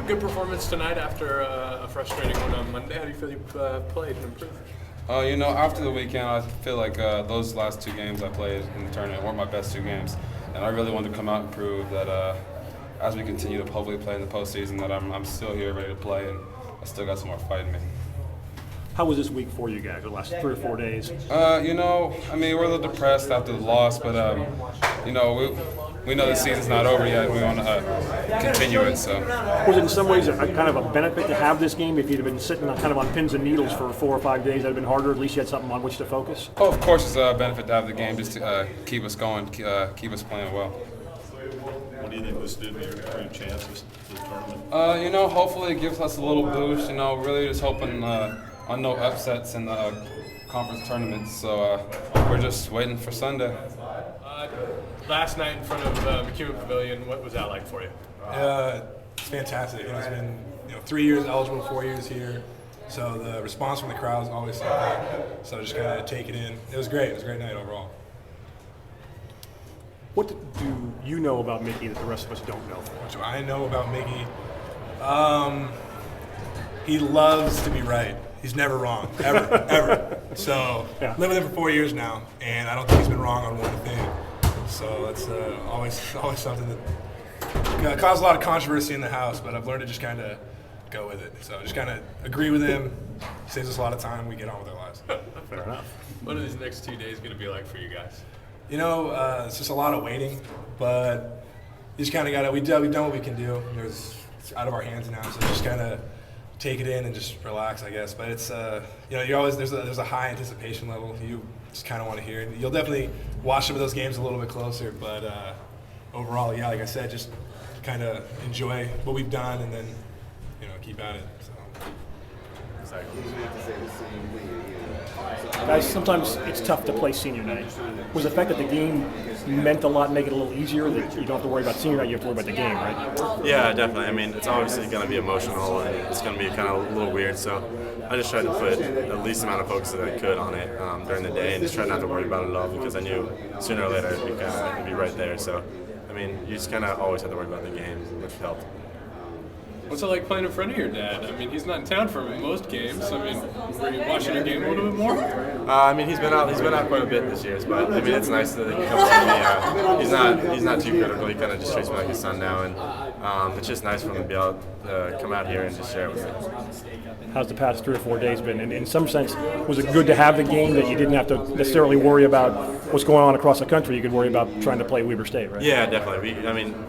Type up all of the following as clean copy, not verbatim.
Good performance tonight after a frustrating one on Monday. How do you feel you played and improved? After the weekend, I feel like those last two games I played in the tournament weren't my best two games, and I really wanted to come out and prove that as we continue to hopefully play in the postseason, that I'm still here ready to play, and I still got some more fight in me. How was this week for you guys, the last 3 or 4 days? We're a little depressed after the loss, but we know the season's not over yet, and we want to continue it. So, was it in some ways kind of a benefit to have this game? If you'd have been sitting kind of on pins and needles for 4 or 5 days, that'd have been harder. At least you had something on which to focus. oh, of course, it's a benefit to have the game just to keep us going, keep us playing well. What do you think this did to your chances for the tournament? Hopefully it gives us a little boost. Really just hoping on no upsets in the conference tournaments. So we're just waiting for Sunday. Last night in front of McEwen Pavilion, what was that like for you? It's fantastic. It's been 3 years eligible, 4 years here. So the response from the crowd is always something. So just kind of take it in. It was great. It was a great night overall. What do you know about Mickey that the rest of us don't know? What do I know about Mickey? He loves to be right. He's never wrong, ever, ever. So, lived with him for 4 years now, and I don't think he's been wrong on one thing. So that's always something that caused a lot of controversy in the house, but I've learned to just kind of go with it. So just kind of agree with him. He saves us a lot of time. We get on with our lives. Fair enough. What are these next 2 days going to be like for you guys? It's just a lot of waiting, but you just kind of got to. We've done what we can do. It's out of our hands now, so just kind of take it in and just relax, I guess. But it's you always there's a high anticipation level. You just kind of want to hear it. You'll definitely watch some of those games a little bit closer, but overall, yeah, like I said, just kind of enjoy what we've done and then keep at it. So. Guys, sometimes it's tough to play senior night. Was the fact that the game meant a lot make it a little easier, that you don't have to worry about senior night, you have to worry about the game, right? Yeah, definitely. It's obviously going to be emotional and it's going to be kind of a little weird, so I just tried to put the least amount of focus that I could on it during the day and just tried not to worry about it at all because I knew sooner or later it'd be right there. So, you just kind of always have to worry about the game, which helped. What's it like playing in front of your dad? He's not in town for most games. Were you watching your game a little bit more? He's been out quite a bit this year, but it's nice that he comes to me. He's not too critical. He kind of just treats me like his son now, and it's just nice for him to be able to come out here and just share it with me. How's the past 3 or 4 days been? In some sense, was it good to have the game that you didn't have to necessarily worry about what's going on across the country? You could worry about trying to play Weber State, right? Yeah, definitely.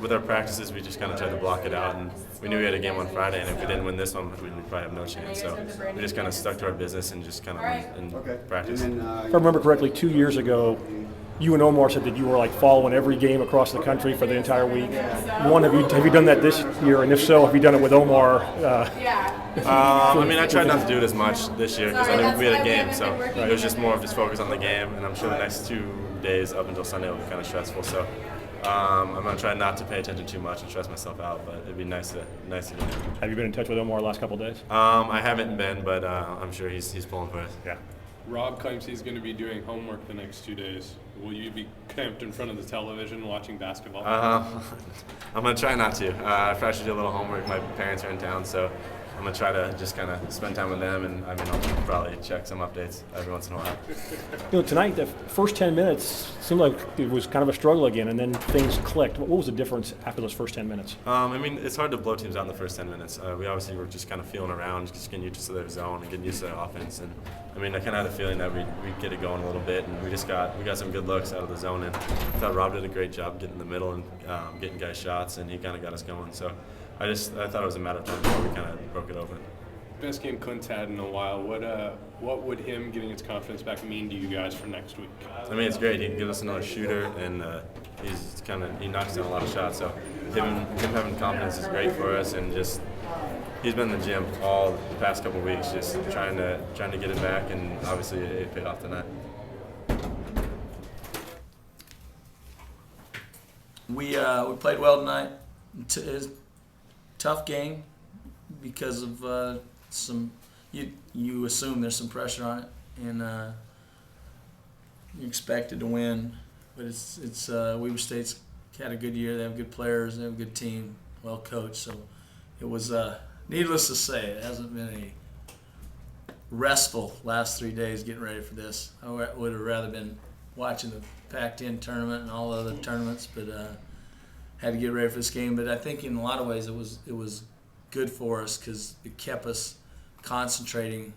With our practices, we just kind of tried to block it out, and we knew we had a game on Friday, and if we didn't win this one, we'd probably have no chance. So we just kind of stuck to our business and just kind of went and practiced. If I remember correctly, 2 years ago, you and Omar said that you were following every game across the country for the entire week. One, have you done that this year? And if so, have you done it with Omar? I tried not to do it as much this year because I knew we had a game, so it was just more of just focus on the game. And I'm sure the next 2 days up until Sunday will be kind of stressful. So I'm going to try not to pay attention too much and stress myself out. But it'd be nice to do it. Have you been in touch with Omar the last couple of days? I haven't been, but I'm sure he's pulling for us. Yeah. Rob claims he's going to be doing homework the next 2 days. Will you be camped in front of the television watching basketball? I'm going to try not to. I probably should do a little homework. My parents are in town, so I'm going to try to just kind of spend time with them, and I'll probably check some updates every once in a while. Tonight, the first 10 minutes seemed like it was kind of a struggle again, and then things clicked. What was the difference after those first 10 minutes? It's hard to blow teams out in the first 10 minutes. We obviously were just kind of feeling around, just getting used to their zone and getting used to their offense. And I kind of had a feeling that we'd get it going a little bit, and we got some good looks out of the zone. And I thought Rob did a great job getting in the middle and getting guys shots, and he kind of got us going. So I thought it was a matter of time before we kind of broke it open. Best game Clint's had in a while. What would him getting his confidence back mean to you guys for next week? It's great. He can give us another shooter, and he knocks down a lot of shots. So him having confidence is great for us, and just he's been in the gym all the past couple of weeks, just trying to get it back, and obviously it paid off tonight. We played well tonight. It's a tough game because of you assume there's some pressure on it, and you expected to win. But it's Weber State's had a good year. They have good players. They have a good team, well coached. So it was needless to say, it hasn't been a restful last 3 days getting ready for this. I would have rather been watching the Pac-10 tournament and all the other tournaments, but had to get ready for this game. But I think in a lot of ways it was good for us because it kept us concentrating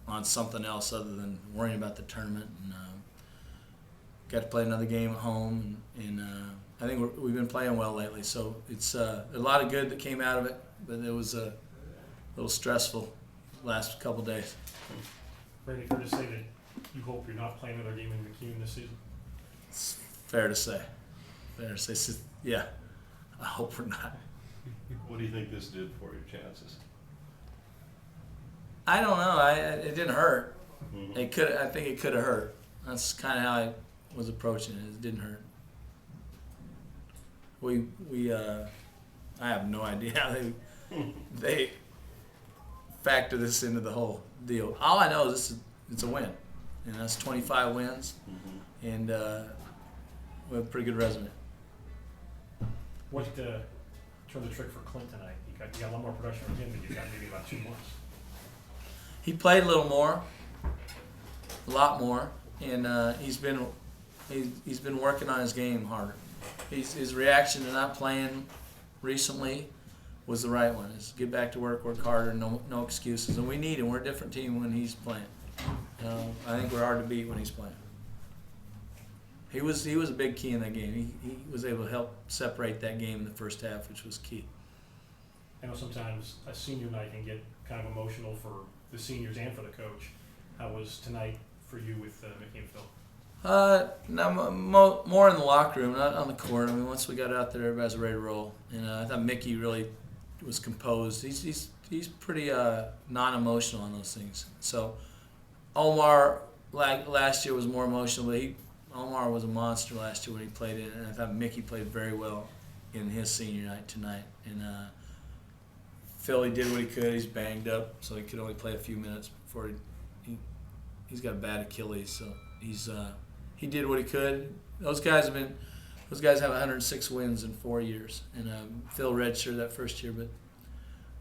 on something else other than worrying about the tournament. And got to play another game at home, and I think we've been playing well lately. So it's a lot of good that came out of it, but it was a little stressful last couple days. Randy, fair to say that you hope you're not playing another game in McKean this season? It's fair to say. Fair to say. Yeah, I hope we're not. What do you think this did for your chances? I don't know. It didn't hurt. Mhm. It could. I think it could have hurt. That's kind of how I was approaching it. It didn't hurt. I have no idea how they factor this into the whole deal. All I know is it's a win, and that's 25 wins, and we have a pretty good resume. What turned the trick for Clint tonight? You got a lot more production from him than you got maybe about 2 months. He played a little more, a lot more, and he's been working on his game harder. His reaction to not playing recently was the right one. Is get back to work harder, no excuses, and we need him. We're a different team when he's playing. I think we're hard to beat when he's playing. He was a big key in that game. He was able to help separate that game in the first half, which was key. I know sometimes a senior night can get kind of emotional for the seniors and for the coach. How was tonight for you with Mickey and Phil? No, more in the locker room, not on the court. I mean, once we got out there, everybody was ready to roll, and I thought Mickey really was composed. He's pretty non-emotional on those things. So Omar, like last year, was more emotional, but Omar was a monster last year when he played it, and I thought Mickey played very well in his senior night tonight. And Phil, he did what he could. He's banged up, so he could only play a few minutes before he's got a bad Achilles, so he did what he could. Those guys have 106 wins in 4 years, and Phil redshirted that first year,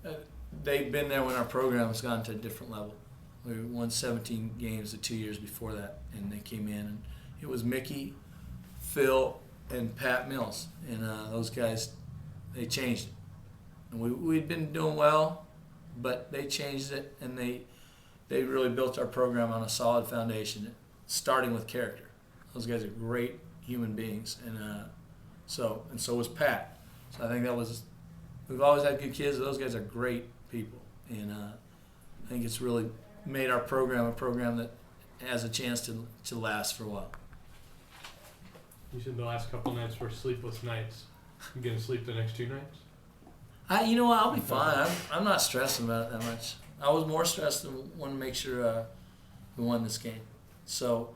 but they've been there when our program has gone to a different level. We won 17 games the 2 years before that, and they came in, and it was Mickey, Phil, and Pat Mills, and those guys, they changed it. And we'd been doing well, but they changed it, and they really built our program on a solid foundation, starting with character. Those guys are great human beings, and so was Pat. So I think we've always had good kids. Those guys are great people, and I think it's really made our program a program that has a chance to last for a while. You said the last couple nights were sleepless nights. You gonna sleep the next 2 nights? You know what? I'll be fine. I'm not stressing about it that much. I was more stressed and want to make sure we won this game. So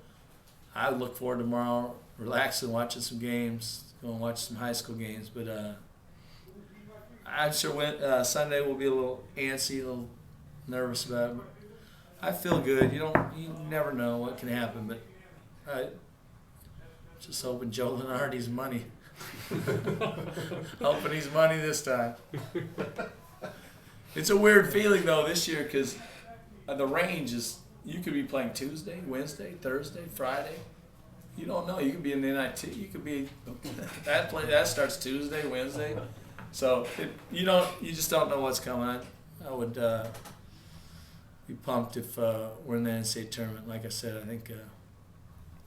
I look forward to tomorrow, relaxing, watching some games, going to watch some high school games. But I'm sure Sunday will be a little antsy, a little nervous about it. But I feel good. You never know what can happen. But just hoping Joe Lenardi's money. Hoping he's money this time. It's a weird feeling though this year because the range is you could be playing Tuesday, Wednesday, Thursday, Friday. You don't know. You could be in the NIT. You could be that starts Tuesday, Wednesday. So you just don't know what's coming. I would be pumped if we're in the NCAA tournament. Like I said, I think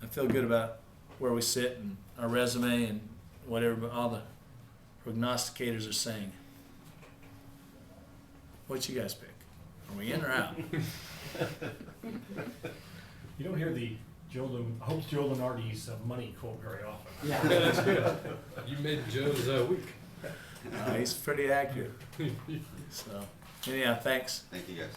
I feel good about where we sit and our resume and whatever all the prognosticators are saying. What you guys pick? Are we in or out? You don't hear the Joe Lenardi's money quote very often. Yeah, that's good. You made Joe's week. He's pretty accurate. So, anyhow, thanks. Thank you, guys.